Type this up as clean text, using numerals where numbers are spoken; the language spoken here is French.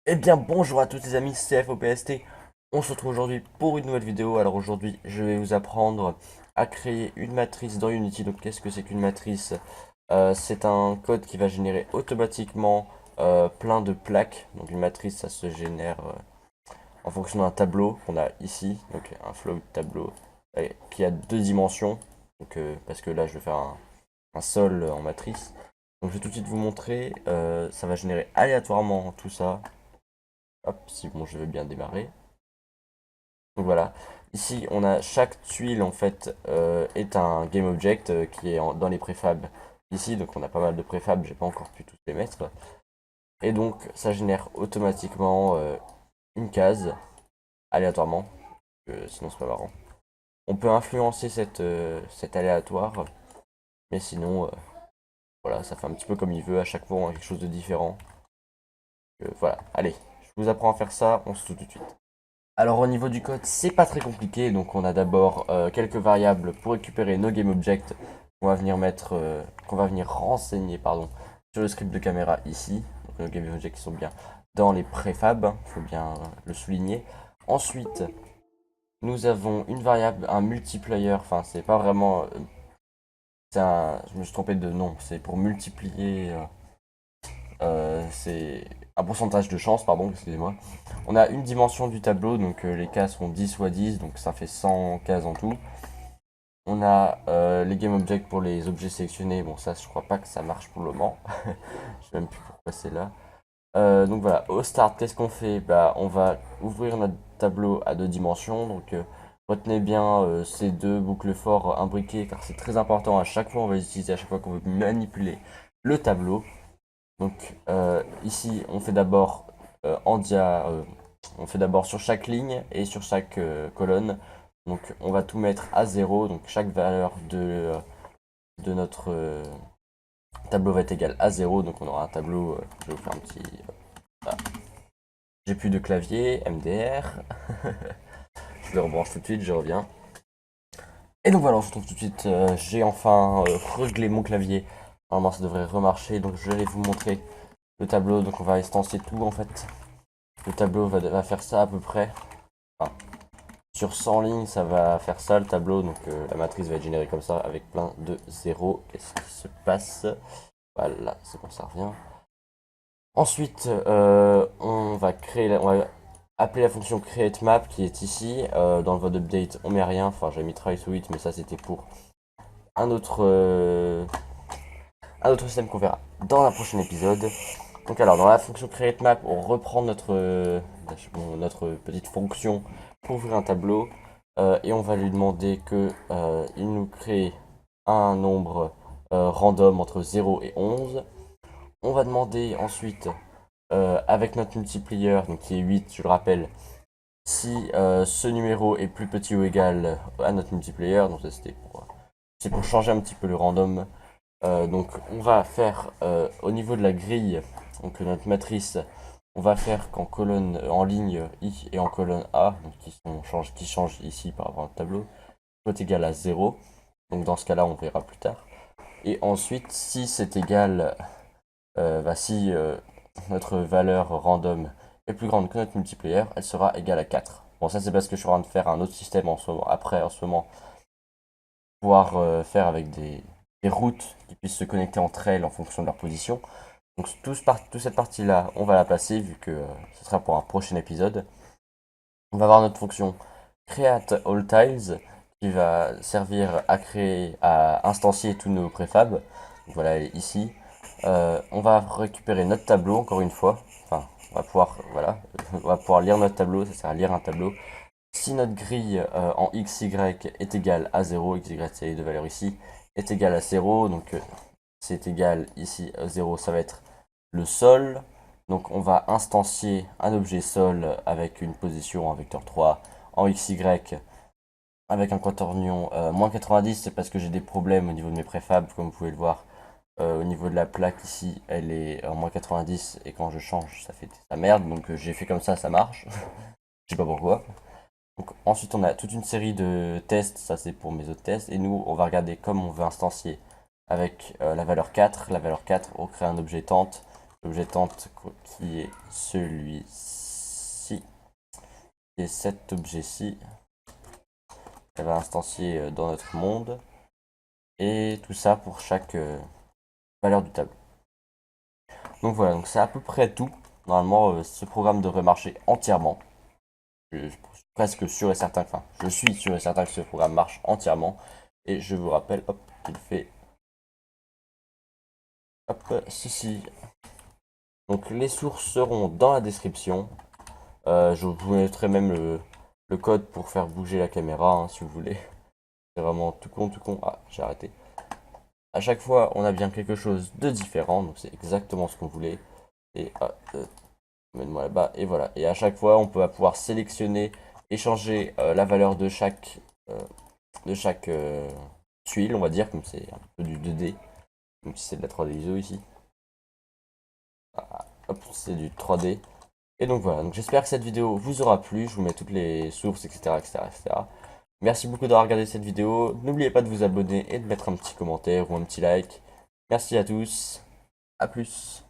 Eh bien bonjour à tous les amis, c'est FOPST. On se retrouve aujourd'hui pour une nouvelle vidéo. Alors aujourd'hui je vais vous apprendre à créer une matrice dans Unity. Donc qu'est-ce que c'est qu'une matrice? C'est un code qui va générer automatiquement plein de plaques. Donc une matrice ça se génère en fonction d'un tableau qu'on a ici. Donc un float tableau qui a deux dimensions. Donc parce que là je vais faire un sol en matrice. Donc je vais tout de suite vous montrer. Ça va générer aléatoirement tout ça. Hop, si bon, je veux bien démarrer. Donc voilà. Ici, on a chaque tuile en fait est un game object qui est dans les préfabs ici. Donc on a pas mal de préfabs, j'ai pas encore pu tous les mettre. Et donc ça génère automatiquement une case aléatoirement, sinon c'est pas marrant. On peut influencer cet aléatoire, mais sinon voilà, ça fait un petit peu comme il veut. À chaque fois, on a quelque chose de différent. Voilà, allez, je vous apprends à faire ça. On se retrouve tout de suite. Alors au niveau du code, c'est pas très compliqué, donc on a d'abord quelques variables pour récupérer nos GameObjects qu'on va venir mettre, qu'on va venir renseigner pardon, sur le script de caméra ici. Donc nos GameObjects qui sont bien dans les préfabs, il faut bien le souligner. Ensuite, nous avons une variable, un multiplier, enfin c'est pas vraiment, je me suis trompé de nom, c'est pour multiplier c'est un pourcentage de chance, pardon, excusez-moi. On a une dimension du tableau, donc les cases sont 10 fois 10, donc ça fait 100 cases en tout. On a les game objects pour les objets sélectionnés, bon ça je crois pas que ça marche pour le moment. Je sais même plus pourquoi c'est là. Donc voilà, au start, qu'est-ce qu'on fait? Bah on va ouvrir notre tableau à deux dimensions, donc retenez bien ces deux boucles for imbriquées car c'est très important à chaque fois, on va les utiliser à chaque fois qu'on veut manipuler le tableau. Donc ici, on fait d'abord on fait d'abord sur chaque ligne et sur chaque colonne. Donc on va tout mettre à zéro. Donc chaque valeur de notre tableau va être égale à zéro. Donc on aura un tableau. Je vais vous faire un petit. Voilà. J'ai plus de clavier, MDR. Je le rebranche tout de suite, je reviens. Et donc voilà, on se retrouve tout de suite. J'ai enfin réglé mon clavier. Normalement, ça devrait remarcher. Donc je vais vous montrer le tableau. Donc on va instancier tout en fait. Le tableau va faire ça à peu près. Enfin, sur 100 lignes, ça va faire ça le tableau. Donc la matrice va être générée comme ça avec plein de zéros. Qu'est-ce qui se passe? Voilà, c'est bon, ça revient. Ensuite, on va appeler la fonction createMap qui est ici. Dans le vote update, on met rien. Enfin, j'ai mis try to it, mais ça c'était pour un autre, euh, un autre système qu'on verra dans un prochain épisode. Donc alors, dans la fonction createMap, on reprend notre petite fonction pour ouvrir un tableau et on va lui demander que il nous crée un nombre random entre 0 et 11. On va demander ensuite, avec notre multiplier, donc qui est 8, je le rappelle, si ce numéro est plus petit ou égal à notre multiplier. Donc ça c'est pour changer un petit peu le random. Donc on va faire au niveau de la grille, donc notre matrice, on va faire qu'en colonne, en ligne I et en colonne A, donc qui changent ici par rapport au tableau, soit égal à 0. Donc dans ce cas-là, on verra plus tard. Et ensuite, si c'est égal, si notre valeur random est plus grande que notre multiplier, elle sera égale à 4. Bon, ça c'est parce que je suis en train de faire un autre système en ce moment, après en ce moment, pouvoir faire avec des routes qui puissent se connecter entre elles en fonction de leur position. Donc toute cette partie-là, on va la passer vu que ce sera pour un prochain épisode. On va avoir notre fonction createAllTiles qui va servir à créer, à instancier tous nos préfabs. Donc voilà, elle est ici. On va récupérer notre tableau encore une fois. Enfin, on va pouvoir, voilà, on va pouvoir lire notre tableau. Ça sert à lire un tableau. Si notre grille en xy est égale à 0, xy c'est les deux valeurs ici, est égale à 0, donc c'est égal ici à 0, ça va être le sol. Donc on va instancier un objet sol avec une position en vecteur 3 en xy avec un quaternion moins 90, c'est parce que j'ai des problèmes au niveau de mes préfabs, comme vous pouvez le voir. Au niveau de la plaque ici, elle est en moins 90 et quand je change, ça fait ça merde, donc j'ai fait comme ça marche. Je sais pas pourquoi. Donc, ensuite, on a toute une série de tests, ça c'est pour mes autres tests, et nous, on va regarder comme on veut instancier avec la valeur 4. La valeur 4, on crée un objet tente, L'objet tente qui est celui-ci, qui est cet objet-ci. Elle va instancier dans notre monde. Et tout ça pour chaque valeur du tableau. Donc voilà, donc c'est à peu près tout. Normalement, ce programme devrait marcher entièrement. Je suis presque sûr et certain, enfin, je suis sûr et certain que ce programme marche entièrement. Et je vous rappelle, hop, qu'il fait, hop, ceci. Donc les sources seront dans la description. Je vous mettrai même le code pour faire bouger la caméra, hein, si vous voulez. C'est vraiment tout con, tout con. Ah, j'ai arrêté. À chaque fois, on a bien quelque chose de différent, donc c'est exactement ce qu'on voulait. Et mets-moi là-bas, et voilà. Et à chaque fois, on peut pouvoir sélectionner et changer la valeur euh, de chaque tuile, on va dire, comme c'est un peu du 2D, même si c'est de la 3D ISO ici. Ah, hop, c'est du 3D. Et donc voilà, donc j'espère que cette vidéo vous aura plu. Je vous mets toutes les sources, etc., etc., etc. Merci beaucoup d'avoir regardé cette vidéo. N'oubliez pas de vous abonner et de mettre un petit commentaire ou un petit like. Merci à tous. À plus.